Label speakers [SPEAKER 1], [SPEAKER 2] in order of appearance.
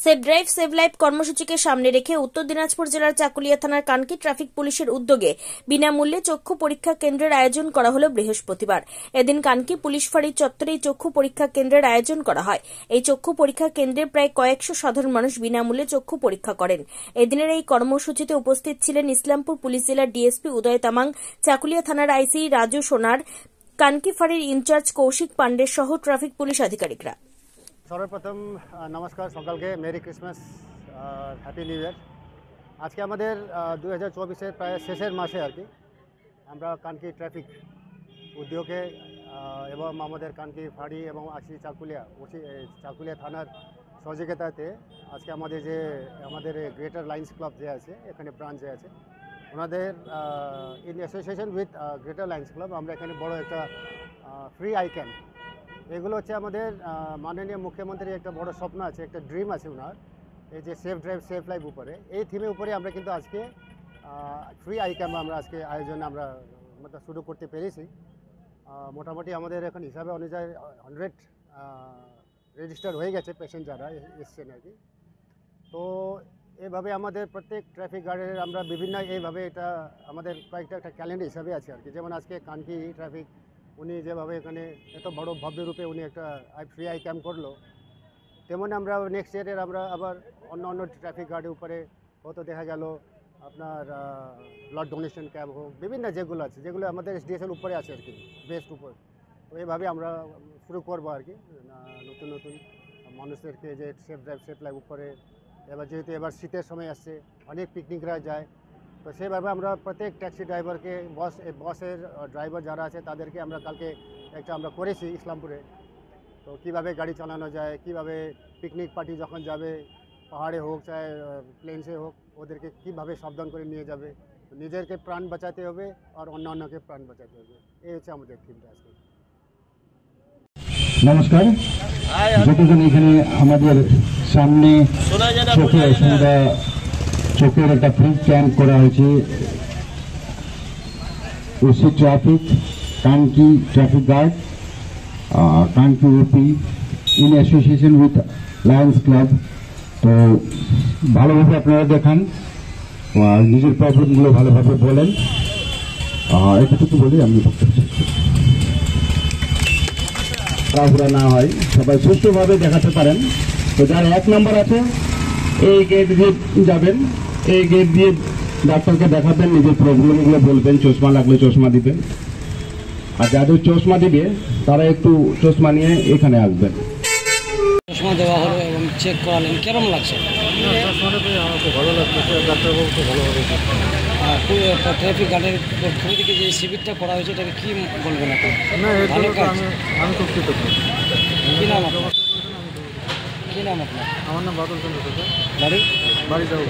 [SPEAKER 1] Save drive save life কর্মসূচিকে সামনে রেখে উত্তর দিনাজপুর জেলার চাকুলিয়া থানার কানকি ট্রাফিক পুলিশের উদ্যোগে বিনামূল্যে চক্ষু পরীক্ষা কেন্দ্রের আয়োজন করা হল বৃহস্পতিবার। এদিন কানকি পুলিশ ফাঁড়ির চত্বরে চক্ষু পরীক্ষা কেন্দ্রের আয়োজন করা হয়। এই চক্ষু পরীক্ষা কেন্দ্রে প্রায় কয়েকশো সাধারণ মানুষ বিনামূল্যে চক্ষু পরীক্ষা করেন। এদিনের এই কর্মসূচিতে উপস্থিত ছিলেন ইসলামপুর পুলিশ জেলার ডিএসপি উদয় তামাং, চাকুলিয়া থানার আইসি রাজু সোনার, কানকি ফাঁড়ির ইনচার্জ কৌশিক পান্ডে সহ ট্রাফিক পুলিশ আধিকারিকরা।
[SPEAKER 2] সর্বপ্রথম নমস্কার, সকালকে মেরি ক্রিসমাস আর হ্যাপি নিউ ইয়ার। আজকে আমাদের 2024-এর প্রায় শেষের মাসে আর কি আমরা কানকি ট্রাফিক উদ্যোগে এবং আমাদের কানকি ফাঁড়ি এবং আছি চাকুলিয়া থানার সহযোগিতাতে আজকে আমাদের গ্রেটার লাইন্স ক্লাব যে আছে, এখানে ব্রাঞ্চ যে আছে, ওনাদের in association with greater lions club আমরা এখানে বড় একটা ফ্রি আই ক্যাম্প, এগুলো হচ্ছে আমাদের মাননীয় মুখ্যমন্ত্রীর একটা বড় স্বপ্ন আছে, একটা ড্রিম আছে ওনার, এই যে সেফ ড্রাইভ সেফ লাইফ উপরে, এই থিমের উপরে আমরা কিন্তু আজকে ফ্রি আই ক্যাম্প আমরা আজকে আয়োজন আমরা শুরু করতে পেরেছি। মোটামুটি আমাদের এখন হিসাবে অনুযায়ী 100 রেজিস্টার হয়ে গেছে পেশেন্ট যারা এসছেন আর কি। তো এইভাবে আমাদের প্রত্যেক ট্রাফিক গার্ডের আমরা বিভিন্ন এইভাবে এটা আমাদের কয়েকটা একটা ক্যালেন্ডার হিসাবে আছে আর কি। যেমন আজকে কানকি ট্রাফিক উনি যেভাবে এখানে এত বড় ভব্য রূপে উনি একটা ফ্রি আই ক্যাম্প করলো, তেমন আমরা নেক্সট ইয়ারের আমরা আবার অন্য ট্রাফিক গার্ডের উপরে হয়তো দেখা গেল আপনার ব্লাড ডোনেশন ক্যাম্প হোক, বিভিন্ন যেগুলো আছে, যেগুলো আমাদের এসডিএসের উপরে আছে আর কি, বেস্ট উপর। তো এইভাবে আমরা শুরু করবো আর কি, নতুন নতুন মানুষদেরকে যে সেফ ড্রাইভ সেফ লাইফ উপরে। এবার যেহেতু এবার শীতের সময় আসছে, অনেক পিকনিকরা যায়, তো সেভাবে আমরা প্রত্যেক ট্যাক্সি ড্রাইভারকে বসের ড্রাইভার যারা আছে তাদেরকে আমরা কালকে একটা আমরা করেছি ইসলামপুরে। তো কীভাবে গাড়ি চালানো যায়, কিভাবে পিকনিক পার্টি যখন যাবে, পাহাড়ে হোক চাहे প্লেনসে হোক, ওদেরকে কীভাবে সাবধান করে নিয়ে যাবে, নিজেরকে প্রাণ বাঁচাতে হবে আর অন্যান্যকে প্রাণ বাঁচাতে হবে, এই হচ্ছে আমাদের থিমটা আজকে।
[SPEAKER 3] নমস্কার, যতজন এখানে আমাদের সামনে চোখের একটা ফ্রি ক্যাম্প করা হয়েছে ওসি ট্রাফিক, কানকি ট্রাফিক গার্ড, কানকি OP in association with Lions club. তো ভালোভাবে আপনারা দেখান, নিজের প্রবলেমগুলো ভালোভাবে বলেন। এতটুকু বলি আমি তাড়াহুড়া না হয়, সবাই সুষ্ঠুভাবে দেখাতে পারেন। তো যার 1 নম্বর আছে, এই গেট দিয়ে যাবেন, এই গেট দিয়ে ডাক্তারকে দেখাবেন, নিজের প্রবলেমগুলো বলবেন, চশমা লাগলে চশমা দিবেন, আর যাদের চশমা দিবে তারা একটু চশমা নিয়ে এখানে আসবেন।
[SPEAKER 4] চশমা দেওয়া হলো এবং চেক করালেন, কেরম লাগছে?
[SPEAKER 2] চশমাটা পেয়ে আমার খুব ভালো লাগছে, ডাক্তারবাবু খুব ভালোভাবে।
[SPEAKER 4] ট্রাফিক গার্ডের পক্ষ থেকে যে শিবিরটা করা হয়েছে এটাকে কী বলবেন এখন?
[SPEAKER 2] ভালো কাজ, আমি খুব কৃতজ্ঞ।
[SPEAKER 4] কী নাম আপনার? কী নাম আপনার?
[SPEAKER 2] আমার নাম বাদল চন্দ্র সরকার,
[SPEAKER 4] বাড়ি
[SPEAKER 2] বাড়ি যাও।